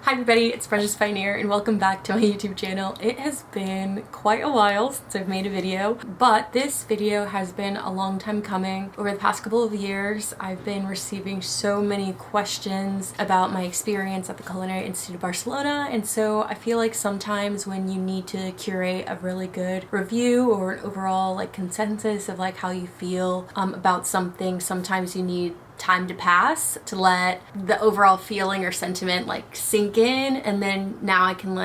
Hi everybody, it's Precious Pioneer and welcome back to my YouTube channel. It has been quite a while since I've made a video, but this video has been a long time coming. Over the past couple of years, I've been receiving so many questions about my experience at the Culinary Institute of Barcelona, and so I feel like sometimes when you need to curate a really good review or an overall consensus of how you feel about something, sometimes you need time to pass to let the overall feeling or sentiment sink in, and then now I can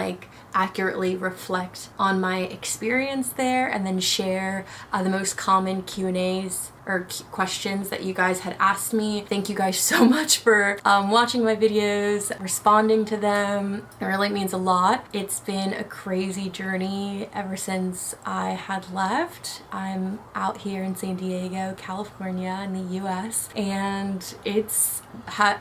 accurately reflect on my experience there and then share the most common Q&As or questions that you guys had asked me. Thank you guys so much for watching my videos, responding to them. It really means a lot. It's been a crazy journey ever since I had left. I'm out here in San Diego, California in the US, and it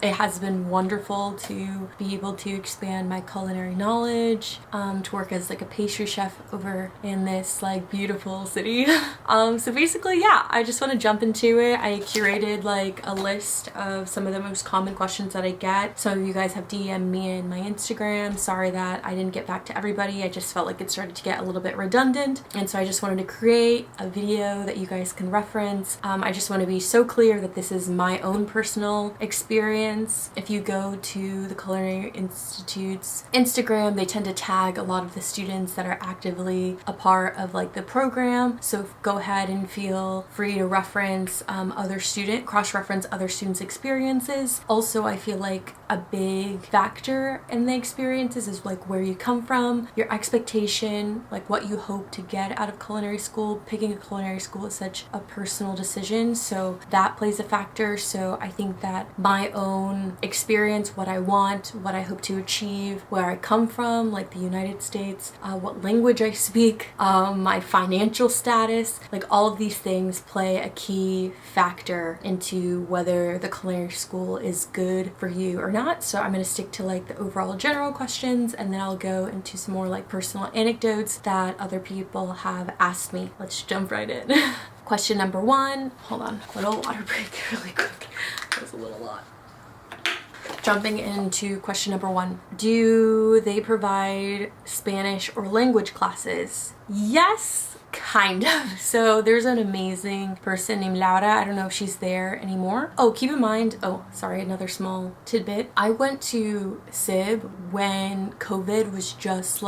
has been wonderful to be able to expand my culinary knowledge, to work as a pastry chef over in this beautiful city. So basically, yeah, I just want to jump into it. I curated a list of some of the most common questions that I get. Some of you guys have DM'd me in my Instagram. Sorry that I didn't get back to everybody. I just felt like it started to get a little bit redundant, and so I just wanted to create a video that you guys can reference. I just want to be so clear that this is my own personal experience. If you go to the Culinary Institute's Instagram, they tend to tag a lot of the students that are actively a part of the program, so go ahead and feel free to cross-reference other students' experiences. Also, I feel like a big factor in the experiences is where you come from, your expectation, what you hope to get out of culinary school. Picking a culinary school is such a personal decision, so that plays a factor. So I think that my own experience, what I want, what I hope to achieve, where I come from, the United States, what language I speak, my financial status, all of these things play a key factor into whether the culinary school is good for you or not. So I'm going to stick to the overall general questions, and then I'll go into some more personal anecdotes that other people have asked me. Let's jump right in. Question number one. Hold on, little water break really quick. That was a little lot. Jumping into question number one. Do they provide Spanish or language classes? Yes, kind of. So there's an amazing person named Laura. I don't know if she's there anymore. Oh, keep in mind, another small tidbit. I went to SIB when COVID was just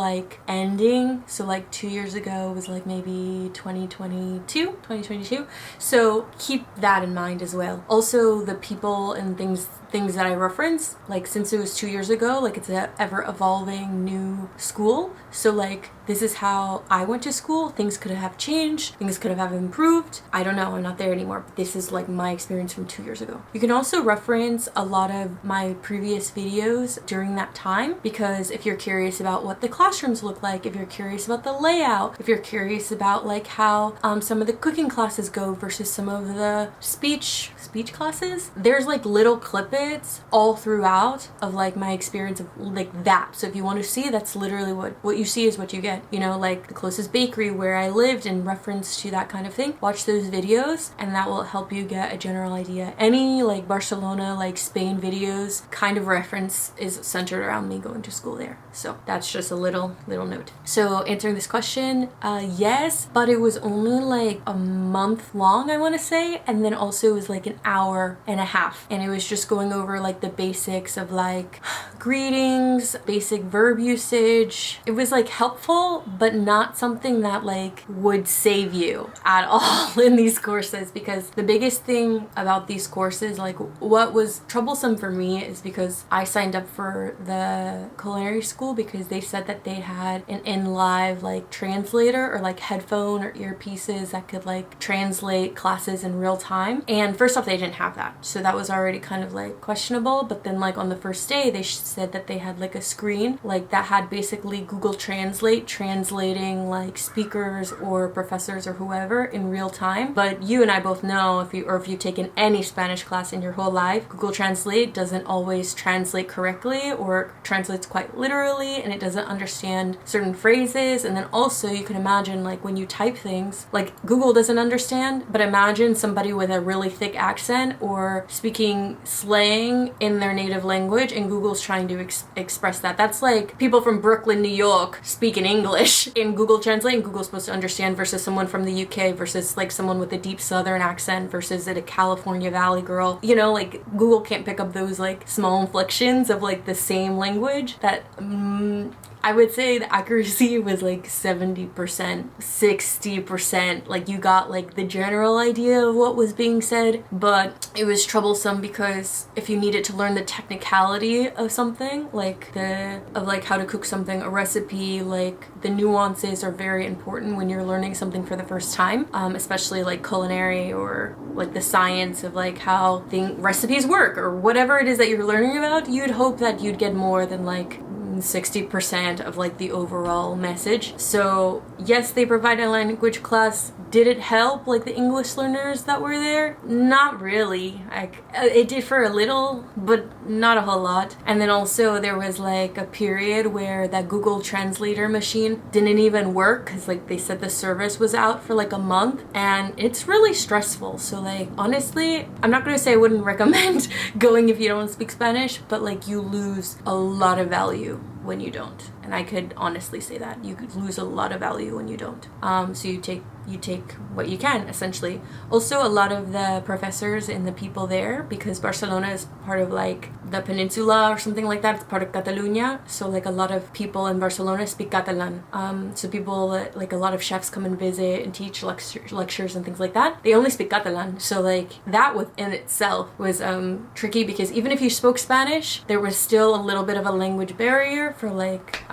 ending. So 2 years ago was maybe 2022. So keep that in mind as well. Also, the people and things that I reference, since it was 2 years ago, it's an ever evolving new school. So this is how I went to school. Things could have changed, things could have improved. I don't know, I'm not there anymore, but this is my experience from 2 years ago. You can also reference a lot of my previous videos during that time, because if you're curious about what the classrooms look like, if you're curious about the layout, if you're curious about how some of the cooking classes go versus some of the speech classes, there's little clippets all throughout of my experience of that. So if you want to see, that's literally what you see is what you get. The closest bakery where I lived in reference to that kind of thing. Watch those videos and that will help you get a general idea. Any Barcelona, Spain videos kind of reference is centered around me going to school there. So that's just a little note. So answering this question, yes, but it was only a month long, I want to say, and then also it was an hour and a half, and it was just going over the basics of greetings, basic verb usage. It was helpful, but not something that would save you at all in these courses, because the biggest thing about these courses, what was troublesome for me, is because I signed up for the culinary school because they said that they had an in-live translator or headphone or earpieces that could translate classes in real time, and first off, they didn't have that, so that was already kind of questionable. But then on the first day they said that they had a screen that had basically Google Translate translating speakers or professors or whoever in real time. But you and I both know, if you've taken any Spanish class in your whole life, Google Translate doesn't always translate correctly or translates quite literally, and it doesn't understand certain phrases. And then also you can imagine, like, when you type things, like, Google doesn't understand, but imagine somebody with a really thick accent or speaking slang in their native language, and Google's trying to express that. That's like people from Brooklyn, New York speaking English in Google Translate, and Google's supposed to understand, versus someone from the UK versus like someone with a deep southern accent versus a California Valley girl. You know, like, Google can't pick up those like small inflections of like the same language. That I would say the accuracy was like 70%, 60%. Like, you got like the general idea of what was being said, but it was troublesome because if you needed to learn the technicality of something, like how to cook something, a recipe, like the nuances are very important when you're learning something for the first time, especially like culinary or like the science of like how recipes work or whatever it is that you're learning about. You'd hope that you'd get more than like 60% of like the overall message. So yes, they provide a language class. Did it help like the English learners that were there? Not really. It did for a little, but not a whole lot. And then also there was like a period where that Google Translator machine didn't even work because like they said the service was out for like a month, and it's really stressful. So like, honestly, I'm not gonna say I wouldn't recommend going if you don't speak Spanish, but like, you lose a lot of value when you don't. And I could honestly say that you could lose a lot of value when you don't. So you take what you can, essentially. Also, a lot of the professors and the people there, because Barcelona is part of like the peninsula or something like that, it's part of Catalonia, so like a lot of people in Barcelona speak Catalan. So people, like a lot of chefs come and visit and teach lectures and things like that. They only speak Catalan, so like that within itself was tricky, because even if you spoke Spanish, there was still a little bit of a language barrier for like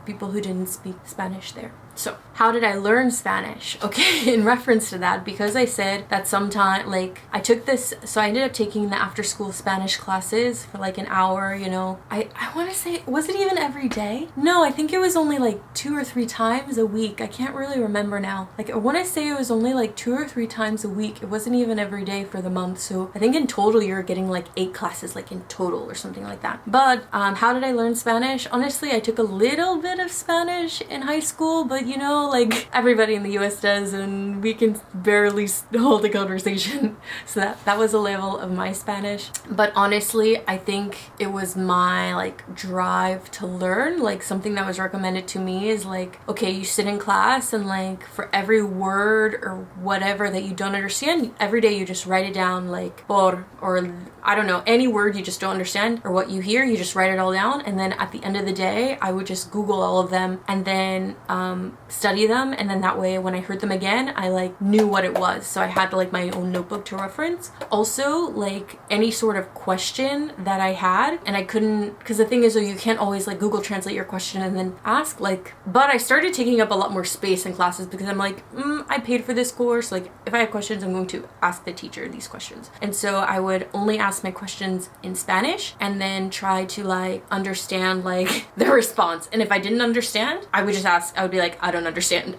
people who didn't speak Spanish there. So how did I learn Spanish? Okay, in reference to that, because I said that sometime, like, I took this, so I ended up taking the after school Spanish classes for like an hour, you know. I want to say, was it even every day? No, I think it was only like 2 or 3 times a week. I can't really remember now. Like, I want to say it was only like 2 or 3 times a week. It wasn't even every day for the month. So I think in total you're getting like 8 classes, like in total or something like that. But how did I learn Spanish? Honestly, I took a little bit of Spanish in high school, but you know, like everybody in the US does, and we can barely hold a conversation. So that was a level of my Spanish. But honestly, I think it was my like drive to learn. Like, something that was recommended to me is like, okay, you sit in class, and like for every word or whatever that you don't understand, every day you just write it down, like por, or I don't know, any word you just don't understand or what you hear, you just write it all down. And then at the end of the day, I would just Google all of them and then study them, and then that way when I heard them again, I like knew what it was. So I had like my own notebook to reference. Also, like any sort of question that I had, and I couldn't, because the thing is, though, you can't always like Google Translate your question and then ask, like, but I started taking up a lot more space in classes because I'm like, I paid for this course, like if I have questions, I'm going to ask the teacher these questions. And so I would only ask my questions in Spanish and then try to like understand like the response. And if I didn't understand, I would just ask, I would be like, I don't understand.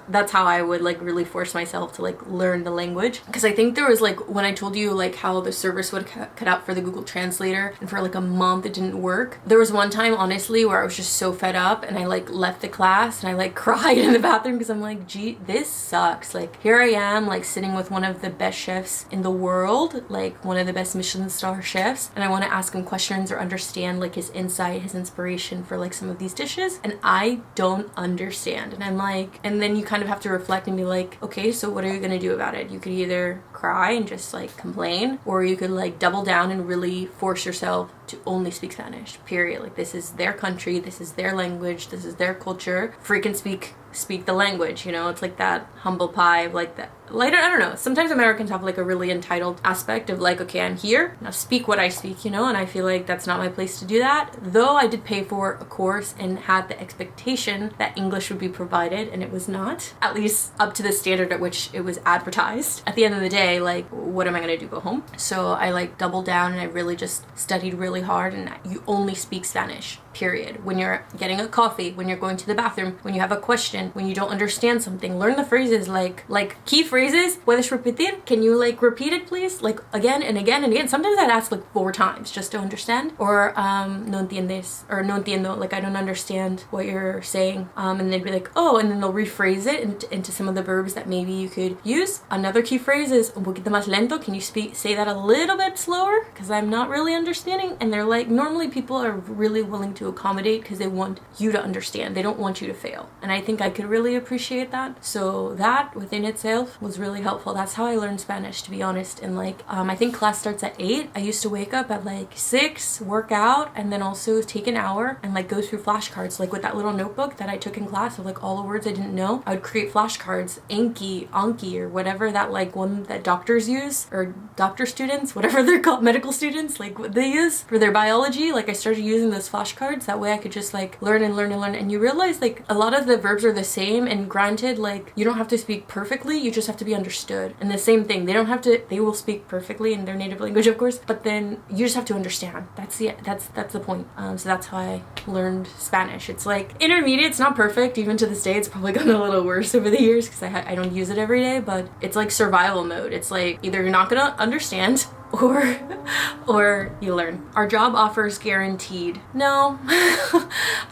That's how I would like really force myself to like learn the language. Because I think there was like, when I told you like how the service would cut out for the Google Translator, and for like a month it didn't work. There was one time, honestly, where I was just so fed up and I like left the class and I like cried in the bathroom because I'm like, gee, this sucks. Like, here I am like sitting with one of the best chefs in the world, like one of the best Michelin star chefs, and I want to ask him questions or understand like his insight, his inspiration for like some of these dishes, and I don't understand. And I'm like, and then you kind of have to reflect and be like, okay, so what are you gonna do about it? You could either cry and just like complain, or you could like double down and really force yourself to only speak Spanish, period. Like, this is their country, this is their language, this is their culture. Freaking speak the language, you know? It's like that humble pie of like that. Later, I don't know, sometimes Americans have like a really entitled aspect of like, okay, I'm here, now speak what I speak, you know? And I feel like that's not my place to do that. Though I did pay for a course and had the expectation that English would be provided, and it was not, at least up to the standard at which it was advertised. At the end of the day, like, what am I gonna do, go home? So I like doubled down and I really just studied really hard, and you only speak Spanish, period. When you're getting a coffee, when you're going to the bathroom, when you have a question, again. When you don't understand something, learn the phrases, like key phrases. Puedes repetir? Can you like repeat it please? Like again and again and again. Sometimes I'd ask like 4 times just to understand. Or no entiendes, or no entiendo, like I don't understand what you're saying. And they'd be like, oh, and then they'll rephrase it into some of the verbs that maybe you could use. Another key phrase is un poquito más lento. Can you say that a little bit slower? Because I'm not really understanding. And they're like, normally people are really willing to accommodate because they want you to understand. They don't want you to fail. And I think I could really appreciate that. So that within itself was really helpful. That's how I learned Spanish, to be honest. And like, I think class starts at 8. I used to wake up at like 6, work out, and then also take an hour and like go through flashcards. Like with that little notebook that I took in class of like all the words I didn't know, I would create flashcards, Anki, or whatever that like one that doctors use, or doctor students, whatever they're called, medical students, like what they use for their biology. Like I started using those flashcards. That way I could just like learn and learn and learn. And you realize like a lot of the verbs are the same, and granted, like you don't have to speak perfectly, you just have to be understood. And the same thing, they will speak perfectly in their native language, of course, but then you just have to understand. That's the point. So that's how I learned Spanish. It's like intermediate. It's not perfect. Even to this day, it's probably gotten a little worse over the years because I don't use it every day, but it's like survival mode. It's like either you're not gonna understand or you learn. Our job offers guaranteed. No.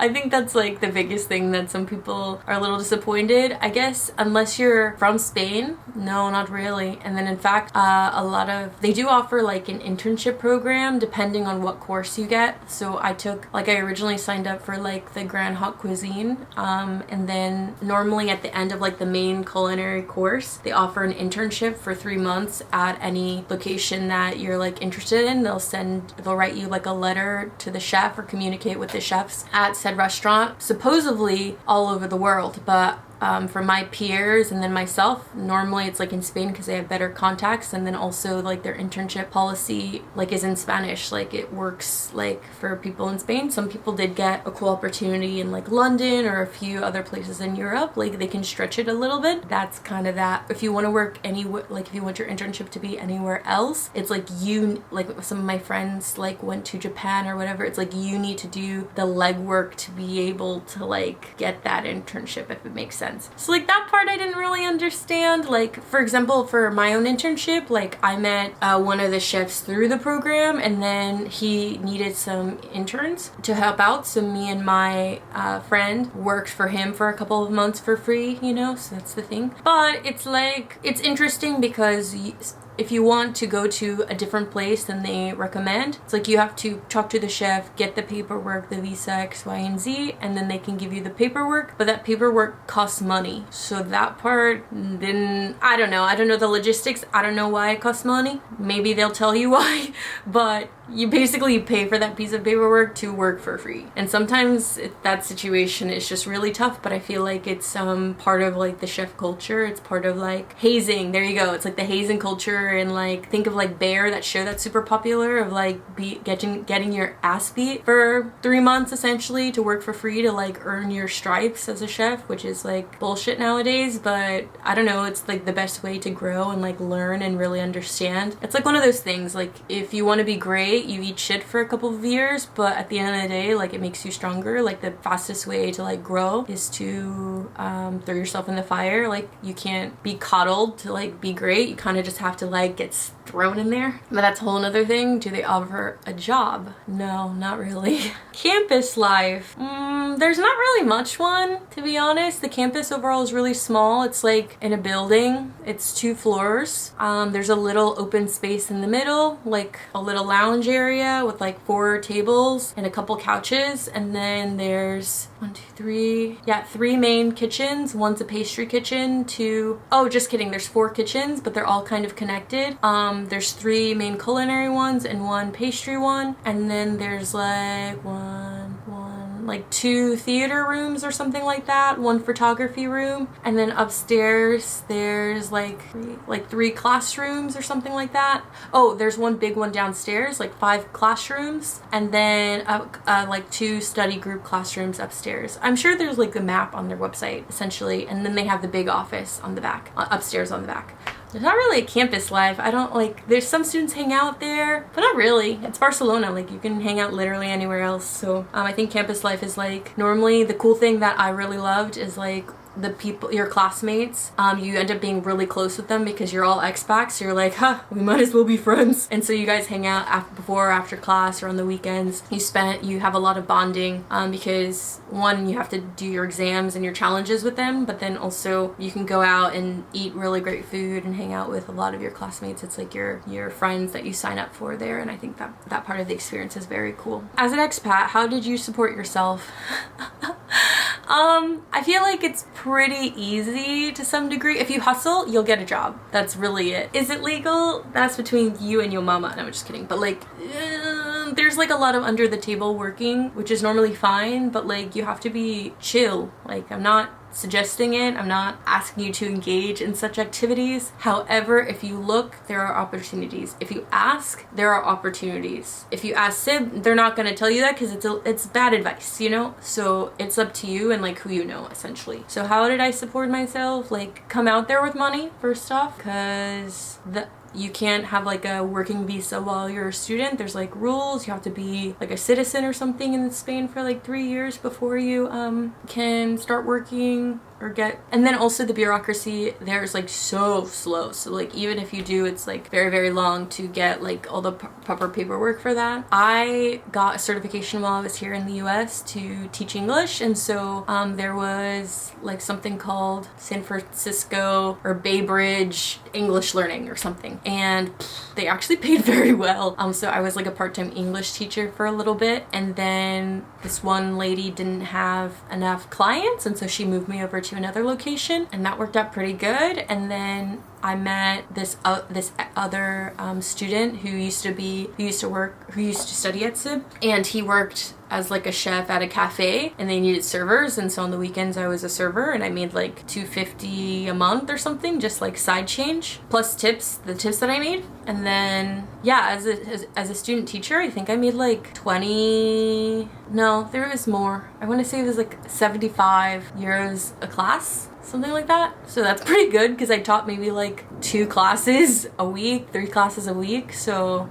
I think that's like the biggest thing that some people are a little disappointed. I guess unless you're from Spain, no, not really. And then in fact, they do offer like an internship program depending on what course you get. So I originally signed up for like the Grand Haute Cuisine, and then normally at the end of like the main culinary course, they offer an internship for 3 months at any location that you're like interested in. They'll write you like a letter to the chef or communicate with the chefs at said restaurant, supposedly all over the world, but for my peers and then myself, normally it's like in Spain because they have better contacts, and then also like their internship policy like is in Spanish. Like it works like for people in Spain. Some people did get a cool opportunity in like London or a few other places in Europe. Like they can stretch it a little bit. That's kind of that. If you want to work anywhere, like if you want your internship to be anywhere else, it's like some of my friends like went to Japan or whatever. It's like you need to do the legwork to be able to like get that internship, if it makes sense. So like that part I didn't really understand. Like for example, for my own internship, like I met one of the chefs through the program, and then he needed some interns to help out, so me and my friend worked for him for a couple of months for free, so that's the thing. But it's like, it's interesting because if you want to go to a different place than they recommend, it's like you have to talk to the chef, get the paperwork, the visa X, Y, and Z, and then they can give you the paperwork, but that paperwork costs money. So that part, then I don't know the logistics. I don't know why it costs money. Maybe they'll tell you why, but you basically pay for that piece of paperwork to work for free. And sometimes that situation is just really tough, but I feel like it's part of like the chef culture. It's part of like hazing. There you go. It's like the hazing culture. And like think of like Bear, that show that's super popular, of like getting your ass beat for 3 months essentially to work for free to like earn your stripes as a chef, which is like bullshit nowadays. But I don't know, it's like the best way to grow and like learn and really understand. It's like one of those things, like if you want to be great, you eat shit for a couple of years, but at the end of the day, like it makes you stronger. Like the fastest way to like grow is to throw yourself in the fire. Like you can't be coddled to like be great. You kind of just have to like gets thrown in there. But that's a whole nother thing. Do they offer a job? No, not really. Campus life. There's not really much one, to be honest. The campus overall is really small. It's like in a building. It's 2 floors. There's a little open space in the middle, like a little lounge area with like 4 tables and a couple couches. And then there's 3 main kitchens. One's a pastry kitchen, 2, oh, just kidding. There's 4 kitchens, but they're all kind of connected. There's 3 main culinary ones and 1 pastry one, and then there's like like 2 theater rooms or something like that, 1 photography room, and then upstairs there's like 3 classrooms or something like that. Oh, there's 1 big one downstairs, like 5 classrooms, and then like 2 study group classrooms upstairs. I'm sure there's like the map on their website essentially, and then they have the big office on the back, upstairs on the back. There's not really a campus life. I don't like, there's some students hang out there, but not really. It's Barcelona, like you can hang out literally anywhere else. So I think campus life is like, normally the cool thing that I really loved is like the people, your classmates, you end up being really close with them because you're all expats. So you're like, huh, we might as well be friends. And so you guys hang out before or after class or on the weekends. You have a lot of bonding because one, you have to do your exams and your challenges with them, but then also you can go out and eat really great food and hang out with a lot of your classmates. It's like your friends that you sign up for there, and I think that part of the experience is very cool. As an expat, how did you support yourself? I feel like it's pretty easy to some degree. If you hustle, you'll get a job. That's really it. Is it legal? That's between you and your mama. No, I'm just kidding. But like, there's like a lot of under the table working, which is normally fine, but like you have to be chill. Like, I'm not suggesting it. I'm not asking you to engage in such activities. However, if you look, there are opportunities. If you ask, there are opportunities. If you ask SIB, they're not going to tell you that because it's bad advice, you know? So it's up to you and like who you know, essentially. So how did I support myself? Like, come out there with money, first off, because you can't have like a working visa while you're a student. There's like rules. You have to be like a citizen or something in Spain for like 3 years before you can start working or get. And then also the bureaucracy there is like so slow. So like even if you do, it's like very, very long to get like all the proper paperwork for that. I got a certification while I was here in the US to teach English. And so there was like something called San Francisco or Bay Bridge English learning or something. And they actually paid very well. So I was like a part-time English teacher for a little bit. And then this one lady didn't have enough clients. And so she moved me over to another location, and that worked out pretty good. And then I met this other student who used to study at SIB, and he worked as like a chef at a cafe, and they needed servers, and so on the weekends I was a server, and I made like $250 a month or something, just like side change plus tips, the tips that I made. And then yeah, as a student teacher, I think I made like 20, no, there was more. I want to say it was like 75 euros a class, something like that. So that's pretty good because I taught maybe like 2 classes a week, 3 classes a week. So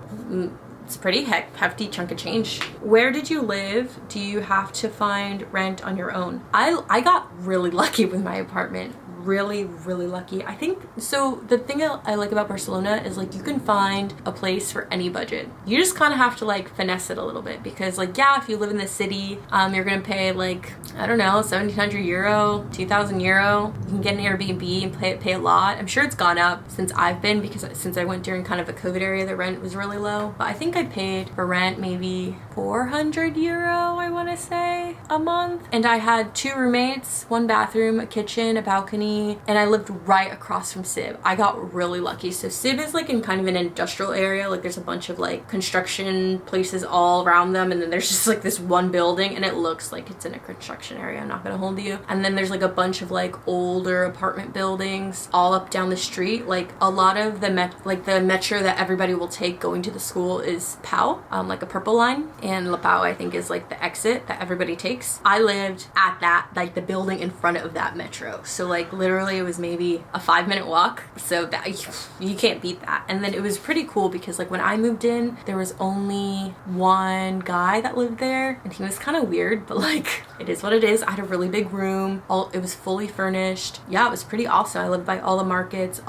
it's a pretty hefty chunk of change. Where did you live? Do you have to find rent on your own? I got really lucky with my apartment. Really, really lucky. I think, so the thing I like about Barcelona is like you can find a place for any budget. You just kind of have to like finesse it a little bit because like, yeah, if you live in the city, you're gonna pay like, I don't know, 1,700 euro, 2,000 euro. You can get an Airbnb and pay a lot. I'm sure it's gone up since I've been, because since I went during kind of a COVID area, the rent was really low. But I think I paid for rent maybe 400 euro, I want to say, a month. And I had 2 roommates, 1 bathroom, a kitchen, a balcony, and I lived right across from SIB. I got really lucky. So SIB is like in kind of an industrial area. Like there's a bunch of like construction places all around them, and then there's just like this one building, and it looks like it's in a construction area. I'm not gonna hold you. And then there's like a bunch of like older apartment buildings all up down the street. Like a lot of the metro that everybody will take going to the school is Pau, like a purple line, and La Pau I think is like the exit that everybody takes. I lived at that, like the building in front of that metro. So like literally it was maybe a 5-minute walk, so that you can't beat that. And then it was pretty cool because like when I moved in, there was only one guy that lived there, and he was kind of weird, but like it is what it is. I had a really big room, it was fully furnished. Yeah, it was pretty awesome. I lived by all the markets,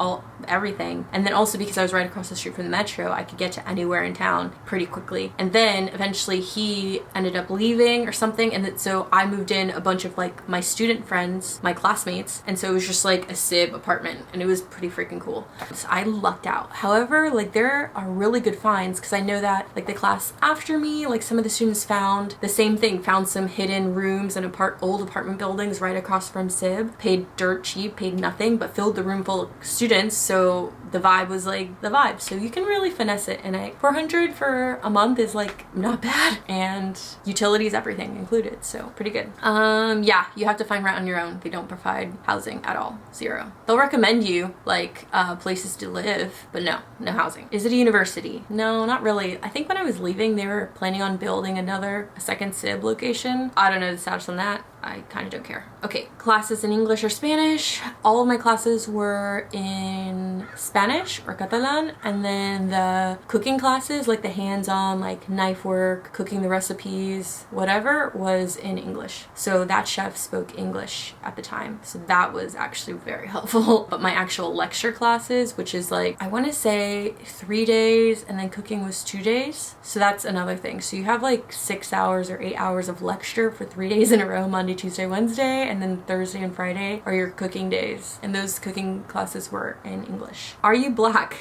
everything. And then also because I was right across the street from the metro, I could get to anywhere in town pretty quickly. And then eventually he ended up leaving or something, and so I moved in a bunch of like my student friends, my classmates, and so it was just like a SIB apartment, and it was pretty freaking cool. So I lucked out. However, like there are really good finds, because I know that like the class after me, like some of the students found the same thing, found some hidden rooms and old apartment buildings right across from SIB, paid dirt cheap, paid nothing, but filled the room full of students. So the vibe was like the vibe. So you can really finesse it, and 400 for a month is like not bad, and utilities, everything included, so pretty good. Yeah, you have to find rent on your own. They don't provide housing at all. 0. They'll recommend you like places to live, but no housing. Is it a university? No, not really. I think when I was leaving, they were planning on building a second SIB location. I don't know the status on that. I kind of don't care. Okay, classes in English or Spanish. All of my classes were in Spanish or Catalan, and then the cooking classes, like the hands-on, like knife work, cooking the recipes, whatever, was in English. So that chef spoke English at the time, so that was actually very helpful. But my actual lecture classes, which is like, I want to say 3 days, and then cooking was 2 days. So that's another thing. So you have like 6 hours or 8 hours of lecture for 3 days in a row, Monday, Tuesday, Wednesday, and then Thursday and Friday are your cooking days. And those cooking classes were in English. Are you Black?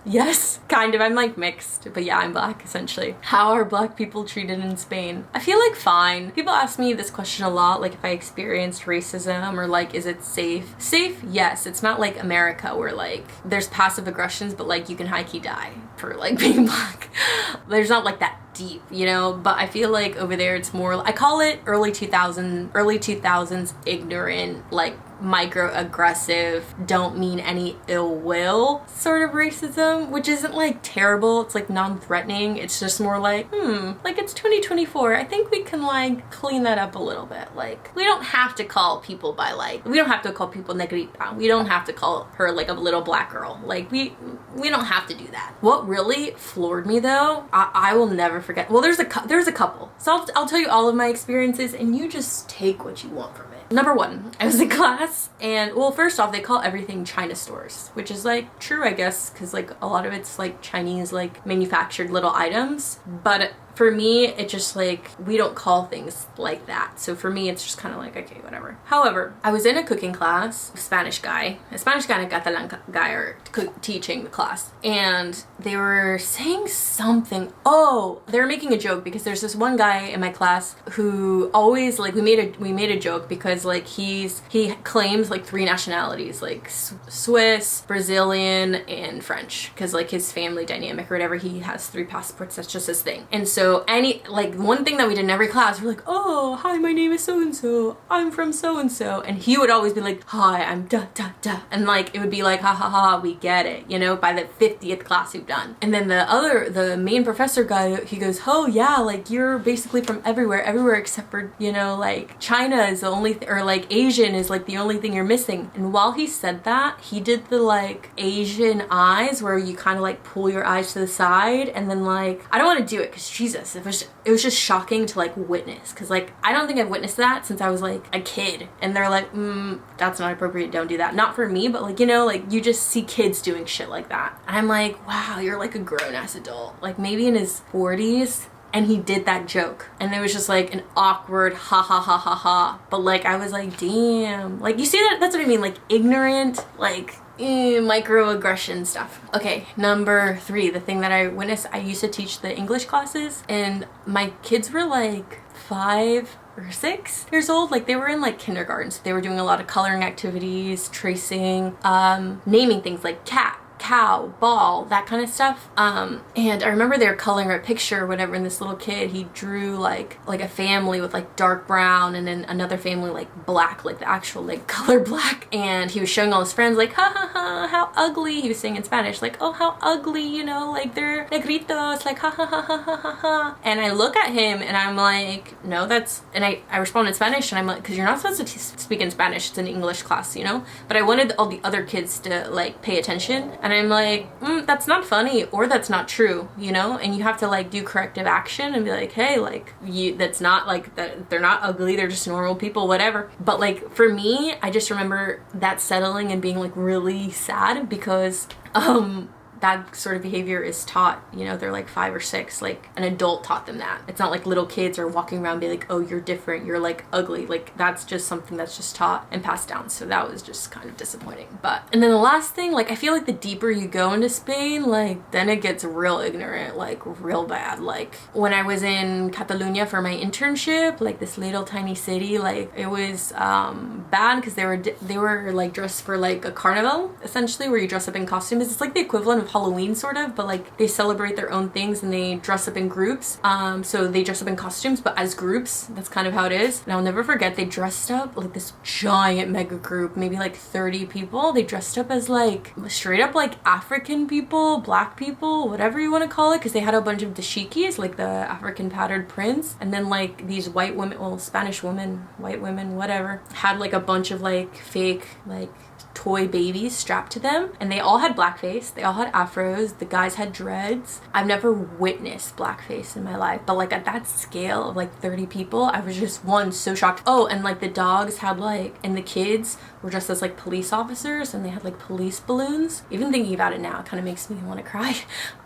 Yes, kind of. I'm like mixed, but yeah, I'm Black essentially. How are Black people treated in Spain? I feel like fine. People ask me this question a lot, like if I experienced racism or like, is it safe? Safe, yes. It's not like America where like there's passive aggressions, but like you can high-key die for like being Black. There's not like that deep, you know, but I feel like over there it's more, I call it early 2000s ignorant, like microaggressive, don't mean any ill will sort of racism, which isn't like terrible. It's like non-threatening. It's just more like, like it's 2024. I think we can like clean that up a little bit. Like we don't have to call people by like, we don't have to call people negrita. We don't have to call her like a little Black girl. Like we don't have to do that. What really floored me though, I will never forget. Well, there's a couple. So I'll tell you all of my experiences and you just take what you want from it. Number one, I was in class and, well, first off, they call everything China stores, which is like true, I guess, because like a lot of it's like Chinese, like manufactured little items. But for me, it just like, we don't call things like that. So for me, it's just kind of like, okay, whatever. However, I was in a cooking class, a Spanish guy and a Catalan guy are teaching the class. And they were saying something. Oh, they were making a joke because there's this one guy in my class who always like, we made a joke because like he claims like 3 nationalities, like Swiss, Brazilian, and French. Because like his family dynamic or whatever, he has 3 passports. That's just his thing. And so one thing that we did in every class, we're like, oh, hi, my name is so-and-so. I'm from so-and-so. And he would always be like, hi, I'm da-da-da. And like, it would be like, ha ha ha, we get it, you know, by the 50th class we've done. And then the main professor guy, he goes, oh yeah, like you're basically from everywhere except for, you know, like China is the only, or like Asian is like the only thing you're missing. And while he said that, he did the like Asian eyes where you kind of like pull your eyes to the side and then like, I don't want to do it because Jesus, it was just shocking to like witness, because like I don't think I've witnessed that since I was like a kid, and they're like, that's not appropriate, don't do that. Not for me, but like, you know, like you just see kids doing shit like that, and I'm like, wow, you're like a grown-ass adult, like maybe in his 40s, and he did that joke, and it was just like an awkward ha ha ha ha ha. But like I was like, damn, like you see that, that's what I mean, like ignorant, like microaggression stuff. Okay, number 3, the thing that I witnessed, I used to teach the English classes and my kids were like 5 or 6 years old. Like they were in like kindergarten, so they were doing a lot of coloring activities, tracing, naming things like cat, cow, ball, that kind of stuff. And I remember they were coloring a picture or whatever, and this little kid, he drew like a family with like dark brown and then another family like black, like the actual like color black, and he was showing all his friends like, ha ha ha, how ugly. He was saying in Spanish like, oh, how ugly, you know, like they're negritos, like ha ha ha ha ha ha ha. And I look at him and I'm like, no, that's, and I respond in Spanish and I'm like, because you're not supposed to speak in Spanish, it's an English class, you know, but I wanted all the other kids to like pay attention. And I'm like, that's not funny, or that's not true, you know? And you have to like do corrective action and be like, hey, like that's not like that, they're not ugly, they're just normal people, whatever. But like for me, I just remember that settling and being like really sad because that sort of behavior is taught, you know, they're like 5 or 6, like an adult taught them that. It's not like little kids are walking around being like, oh, you're different, you're like ugly. Like that's just something that's just taught and passed down. So that was just kind of disappointing. But, and then the last thing, like I feel like the deeper you go into Spain, like then it gets real ignorant, like real bad. Like when I was in Catalonia for my internship, like this little tiny city, like it was bad because they were like dressed for like a carnival, essentially, where you dress up in costumes. It's like the equivalent of Halloween sort of, but like they celebrate their own things and they dress up in groups. So they dress up in costumes, but as groups. That's kind of how it is. And I'll never forget, they dressed up like this giant mega group, maybe like 30 people. They dressed up as like straight up like African people, black people, whatever you want to call it, because they had a bunch of dashikis, like the African patterned prints, and then like these white women, well, Spanish women, white women, whatever, had like a bunch of like fake like toy babies strapped to them, and they all had blackface, they all had afros, the guys had dreads. I've never witnessed blackface in my life, but like at that scale of like 30 people, I was just so shocked. Oh, and like the dogs had like, and the kids were dressed as like police officers, and they had like police balloons. Even thinking about it now, it kind of makes me want to cry.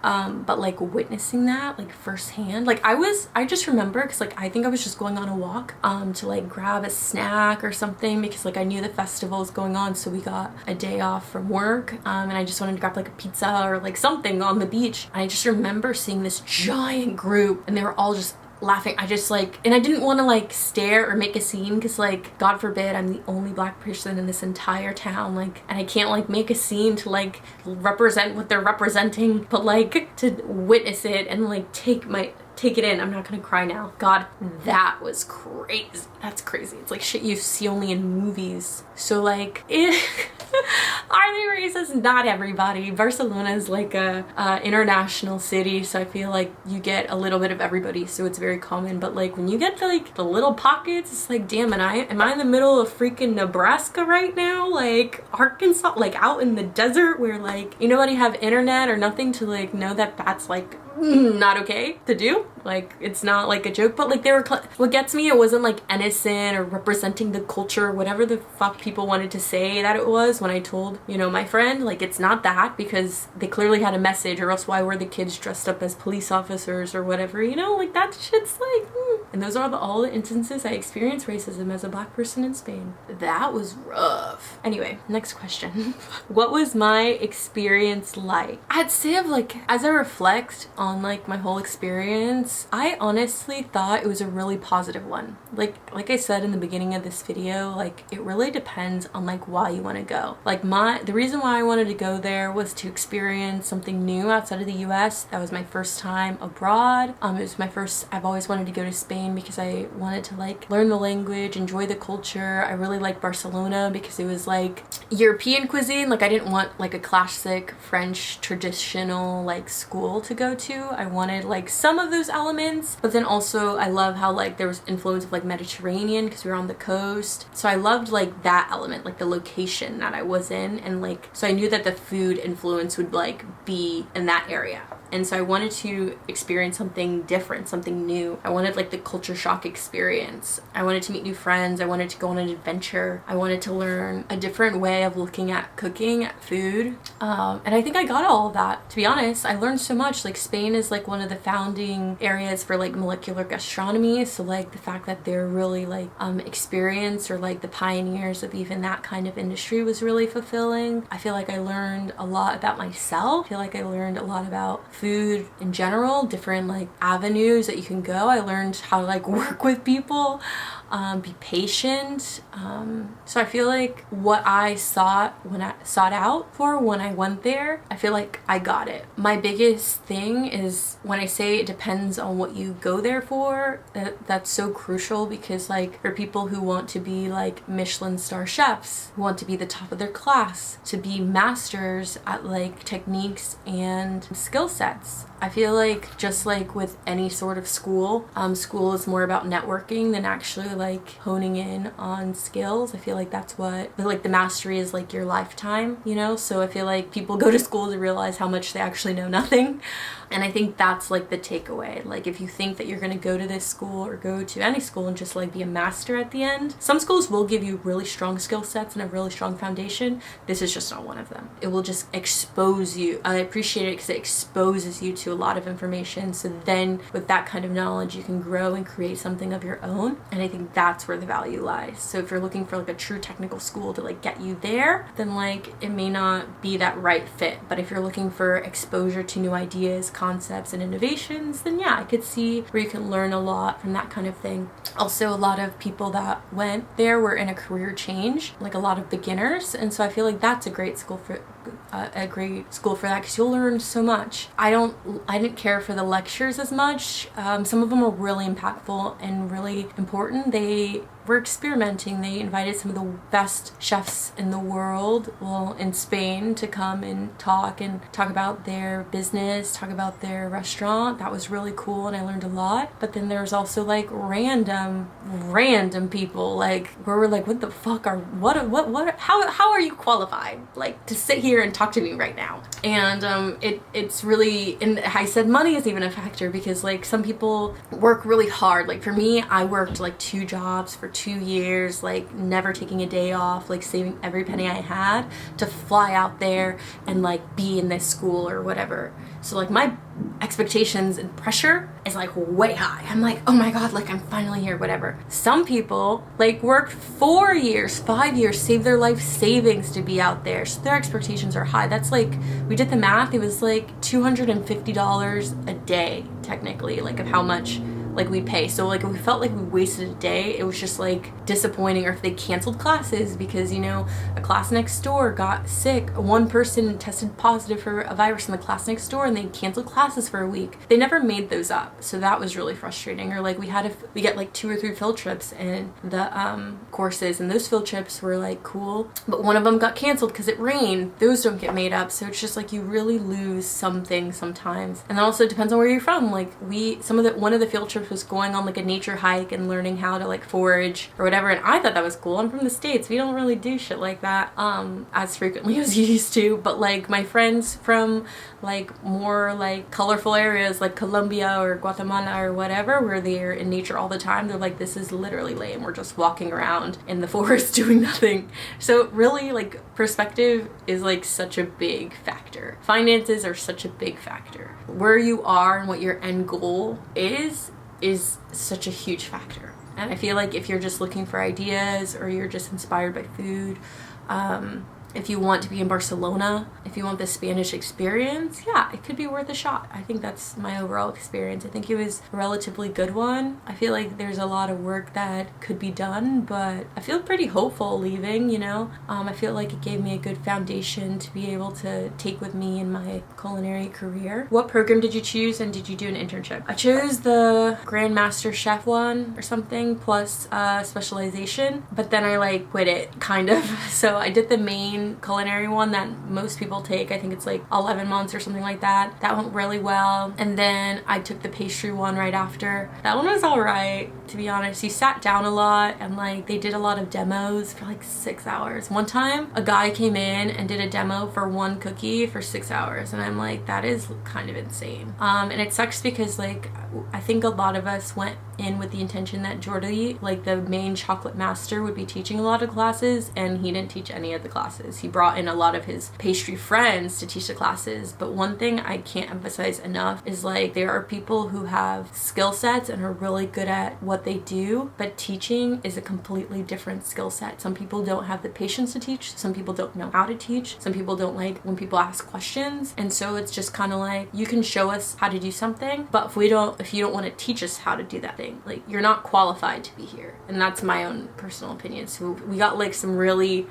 But like witnessing that like firsthand, like I just remember, because like I think I was just going on a walk to like grab a snack or something, because like I knew the festival was going on, so we got a day off from work, and I just wanted to grab like a pizza or like something on the beach. And I just remember seeing this giant group, and they were all just laughing. I just like, and I didn't want to like stare or make a scene, because like God forbid I'm the only black person in this entire town, like, and I can't like make a scene to like represent what they're representing, but like to witness it and like take it in. I'm not gonna cry now. God, that was crazy. That's crazy. It's like shit you see only in movies. So like I think racist, not everybody. Barcelona is like a international city, so I feel like you get a little bit of everybody, so it's very common. But like when you get to like the little pockets, it's like, damn, am I in the middle of freaking Nebraska right now? Like Arkansas, like out in the desert where like you nobody have internet or nothing to like know that that's like not okay to do. Like it's not like a joke, but like they were what gets me, it wasn't like innocent or representing the culture, whatever the fuck people wanted to say that it was. When I told, you know, my friend, like it's not that, because they clearly had a message, or else why were the kids dressed up as police officers or whatever, you know, like that shit's like And those are all the instances I experienced racism as a black person in Spain. That was rough. Anyway, next question. What was my experience like? I'd say like as I reflect on like my whole experience, I honestly thought it was a really positive one. Like I said in the beginning of this video, like it really depends on like why you want to go. Like the reason why I wanted to go there was to experience something new outside of the US. That was my first time abroad. It was my first, I've always wanted to go to Spain because I wanted to like learn the language, enjoy the culture. I really liked Barcelona because it was like European cuisine. Like I didn't want like a classic French traditional like school to go to. I wanted like some of those elements, but then also I love how like there was influence of like Mediterranean because we were on the coast. So I loved like that element, like the location that I was in, and like so I knew that the food influence would like be in that area. And so I wanted to experience something different, something new. I wanted like the culture shock experience. I wanted to meet new friends. I wanted to go on an adventure. I wanted to learn a different way of looking at cooking, at food. And I think I got all of that. To be honest, I learned so much. Like Spain is like one of the founding areas for like molecular gastronomy. So like the fact that they're really like experienced, or like the pioneers of even that kind of industry, was really fulfilling. I feel like I learned a lot about myself. I feel like I learned a lot about food in general, different like avenues that you can go. I learned how to like work with people, be patient. So I feel like what I sought out for when I went there, I feel like I got it. My biggest thing is when I say it depends on what you go there for, that's so crucial, because like for people who want to be like Michelin star chefs, who want to be the top of their class, to be masters at like techniques and skill sets, I feel like just like with any sort of school, school is more about networking than actually like honing in on skills. I feel like that's what, like the mastery is like your lifetime, you know? So I feel like people go to school to realize how much they actually know nothing. And I think that's like the takeaway. Like if you think that you're gonna go to this school or go to any school and just like be a master at the end, some schools will give you really strong skill sets and a really strong foundation. This is just not one of them. It will just expose you. I appreciate it because it exposes you to a lot of information. So then with that kind of knowledge, you can grow and create something of your own. And I think that's where the value lies. So if you're looking for like a true technical school to like get you there, then like it may not be that right fit. But if you're looking for exposure to new ideas, concepts, and innovations, then yeah, I could see where you can learn a lot from that kind of thing. Also, a lot of people that went there were in a career change, like a lot of beginners, and so I feel like that's a great school a great school for that, because you'll learn so much. I didn't care for the lectures as much. Some of them were really impactful and really important. They were experimenting. They invited some of the best chefs in the world, well, in Spain, to come and talk about their business, talk about their restaurant. That was really cool, and I learned a lot. But then there was also like random people, like, where we're like, what the fuck are, how are you qualified, like, to sit here and talk to me right now? And it's really, and I said money is even a factor, because like some people work really hard. Like for me, I worked like 2 jobs for 2 years, like never taking a day off, like saving every penny I had to fly out there and like be in this school or whatever. So like my expectations and pressure is like way high. I'm like, oh my god, like I'm finally here, whatever. Some people like worked 4 years, 5 years, saved their life savings to be out there, so their expectations are high. That's like, we did the math, it was like $250 a day technically, like of how much like we pay. So like if we felt like we wasted a day, it was just like disappointing. Or if they canceled classes because, you know, a class next door got sick, one person tested positive for a virus in the class next door, and they canceled classes for a week. They never made those up, so that was really frustrating. Or like we get like 2 or 3 field trips in the courses, and those field trips were like cool, but one of them got canceled because it rained. Those don't get made up. So it's just like you really lose something sometimes. And then also it depends on where you're from. Like one of the field trips was going on like a nature hike and learning how to like forage or whatever, and I thought that was cool. I'm from the States, we don't really do shit like that as frequently as you used to. But like my friends from like more like colorful areas like Colombia or Guatemala or whatever, where they're in nature all the time, they're like, this is literally lame, we're just walking around in the forest doing nothing. So really, like, perspective is like such a big factor. Finances are such a big factor. Where you are and what your end goal is such a huge factor. And I feel like if you're just looking for ideas, or you're just inspired by food, if you want to be in Barcelona, if you want the Spanish experience, yeah, it could be worth a shot. I think that's my overall experience. I think it was a relatively good one. I feel like there's a lot of work that could be done, but I feel pretty hopeful leaving, you know? I feel like it gave me a good foundation to be able to take with me in my culinary career. What program did you choose, and did you do an internship? I chose the Grandmaster Chef one or something, plus specialization, but then I like quit it, kind of. So I did the main culinary one that most people take. I think it's like 11 months or something like that. That went really well. And then I took the pastry one right after. That one was alright, to be honest. You sat down a lot, and like they did a lot of demos for like 6 hours. One time a guy came in and did a demo for one cookie for 6 hours, and I'm like, that is kind of insane. And it sucks because like I think a lot of us went in with the intention that Jordi, like the main chocolate master, would be teaching a lot of classes, and he didn't teach any of the classes. He brought in a lot of his pastry friends to teach the classes. But one thing I can't emphasize enough is like there are people who have skill sets and are really good at what they do, but teaching is a completely different skill set. Some people don't have the patience to teach, some people don't know how to teach, some people don't like when people ask questions, and so it's just kind of like, you can show us how to do something, but if you don't want to teach us how to do that thing, like, you're not qualified to be here. And that's my own personal opinion. So we got like some really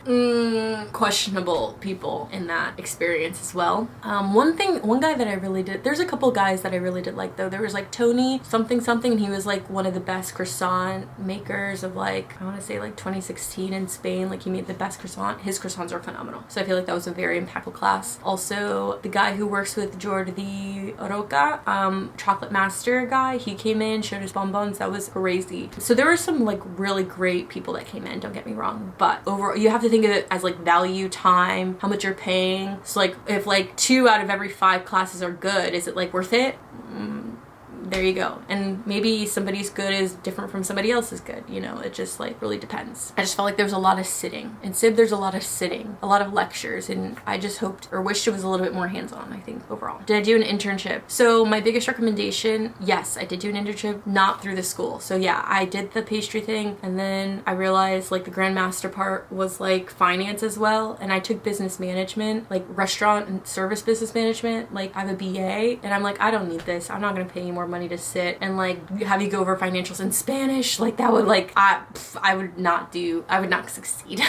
questionable people in that experience as well. One guy that I really did, there's a couple guys that I really did like though. There was like Tony something, and he was like one of the best croissant makers of like, I want to say like 2016 in Spain. Like he made the best croissant. His croissants are phenomenal. So I feel like that was a very impactful class. Also, the guy who works with Jordi Roca, chocolate master guy, he came in, showed his bonbons. That was crazy. So there were some like really great people that came in, don't get me wrong, but overall you have to think of it as like value, time, how much you're paying. So like if like 2 out of every 5 classes are good, is it like worth it? There you go. And maybe somebody's good is different from somebody else's good, you know? It just like really depends. I just felt like there was a lot of sitting. In SIB there's a lot of sitting, a lot of lectures, and I just hoped or wished it was a little bit more hands-on, I think, overall. Did I do an internship? So my biggest recommendation, yes, I did do an internship, not through the school. So yeah, I did the pastry thing, and then I realized like the Grandmaster part was like finance as well, and I took business management, like restaurant and service business management. Like I have a BA, and I'm like, I don't need this. I'm not gonna pay any more money money to sit and like have you go over financials in Spanish. Like that would like, I would not succeed.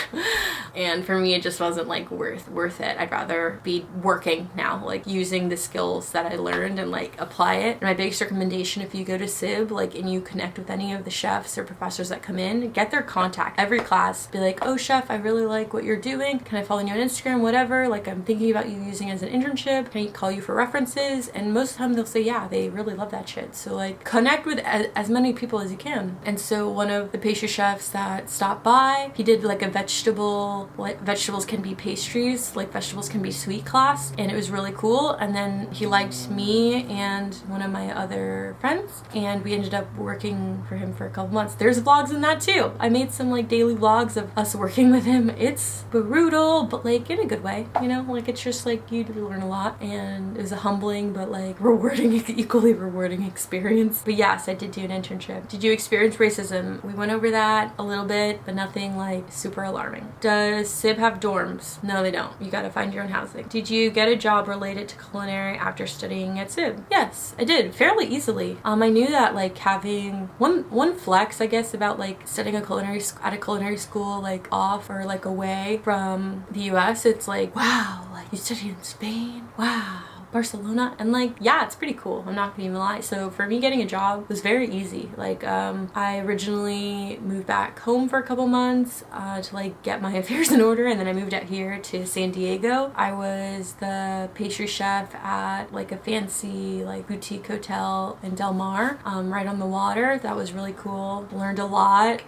And for me, it just wasn't like worth it. I'd rather be working now, like using the skills that I learned and like apply it. And my biggest recommendation, if you go to SIB, like, and you connect with any of the chefs or professors that come in, get their contact every class. Be like, oh chef, I really like what you're doing. Can I follow you on Instagram? Whatever. Like, I'm thinking about you using it as an internship. Can I call you for references? And most of the time they'll say, yeah, they really love that shit. So like connect with as many people as you can. And so one of the pastry chefs that stopped by, he did like a vegetables can be pastries, like vegetables can be sweet class, and it was really cool. And then he liked me and one of my other friends, and we ended up working for him for a couple months. There's vlogs in that too. I made some like daily vlogs of us working with him. It's brutal, but like in a good way, you know, like it's just like you learn a lot, and it was a humbling but like rewarding, equally rewarding experience. But yes, I did do an internship. Did you experience racism? We went over that a little bit, but nothing like super alarming. Does SIB have dorms? No, they don't. You gotta find your own housing. Did you get a job related to culinary after studying at SIB? Yes, I did, fairly easily. I knew that like having one flex, I guess, about like studying at a culinary school, like off or like away from the US, it's like, wow, like you studied in Spain? Wow. Barcelona, and like, yeah, it's pretty cool. I'm not gonna even lie. So for me, getting a job was very easy. Like I originally moved back home for a couple months to like get my affairs in order, and then I moved out here to San Diego. I was the pastry chef at like a fancy like boutique hotel in Del Mar, right on the water. That was really cool. Learned a lot.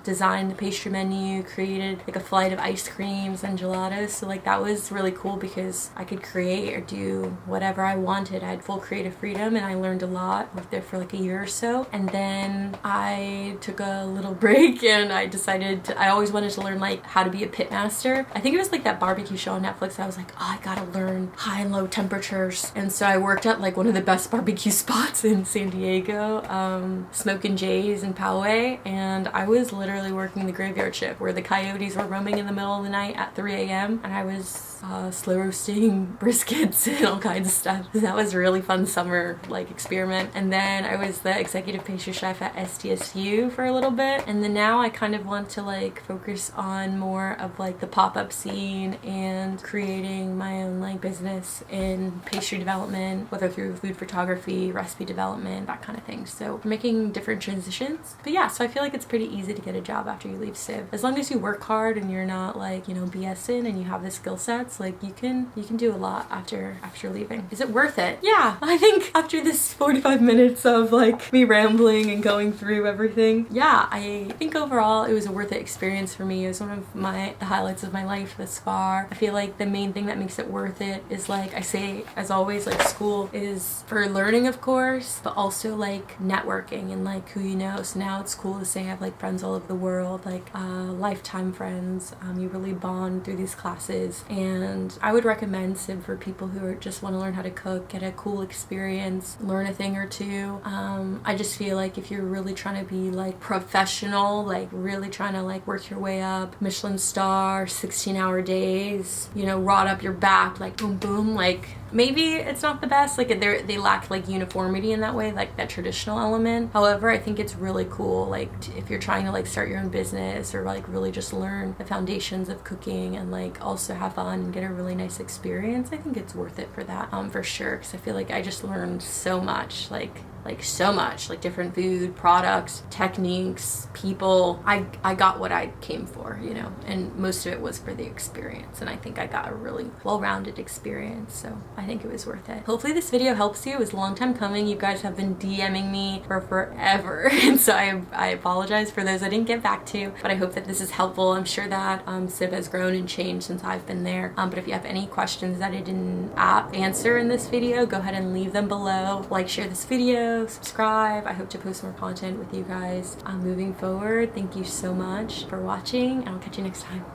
Designed the pastry menu, created like a flight of ice creams and gelatos. So like that was really cool because I could create or do whatever I wanted. I had full creative freedom, and I learned a lot. Worked there for like a year or so, and then I took a little break, and I decided I always wanted to learn like how to be a pit master. I think it was like that barbecue show on Netflix. I was like, oh, I gotta learn high and low temperatures. And so I worked at like one of the best barbecue spots in San Diego, Smokin' Jay's in Poway, and I was literally working the graveyard shift where the coyotes were roaming in the middle of the night at 3 a.m. and I was slow roasting briskets and all kinds of stuff. That was a really fun summer like experiment. And then I was the executive pastry chef at SDSU for a little bit, and then now I kind of want to like focus on more of like the pop-up scene and creating my own like business in pastry development, whether through food photography, recipe development, that kind of thing. So I'm making different transitions. But yeah, so I feel like it's pretty easy to get a job after you leave SIB. As long as you work hard and you're not like, you know, BSing, and you have the skill sets, like you can do a lot after leaving. Is it worth it? Yeah, I think after this 45 minutes of like me rambling and going through everything, yeah, I think overall it was a worth it experience for me. It was one of the highlights of my life thus far. I feel like the main thing that makes it worth it is, like I say, as always, like school is for learning, of course, but also like networking and like who you know. So now it's cool to say I have like friends all over the world, like lifetime friends. You really bond through these classes, and I would recommend SIB for people who just want to learn how to cook, get a cool experience, learn a thing or two. I just feel like if you're really trying to be like professional, like really trying to like work your way up, Michelin star, 16-hour days, you know, rot up your back, like boom boom, like maybe it's not the best. Like they lack like uniformity in that way, like that traditional element. However, I think it's really cool, like if you're trying to like start your own business or like really just learn the foundations of cooking and like also have fun and get a really nice experience, I think it's worth it for that, for sure. Because I feel like I just learned so much, like so much, like different food, products, techniques, people. I got what I came for, you know, and most of it was for the experience, and I think I got a really well-rounded experience, so I think it was worth it. Hopefully this video helps you. It was a long time coming. You guys have been DMing me for forever, and so I apologize for those I didn't get back to, but I hope that this is helpful. I'm sure that SIB has grown and changed since I've been there, but if you have any questions that I didn't answer in this video, go ahead and leave them below. Like, share this video, subscribe. I hope to post more content with you guys moving forward. Thank you so much for watching, and I'll catch you next time.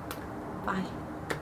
Bye.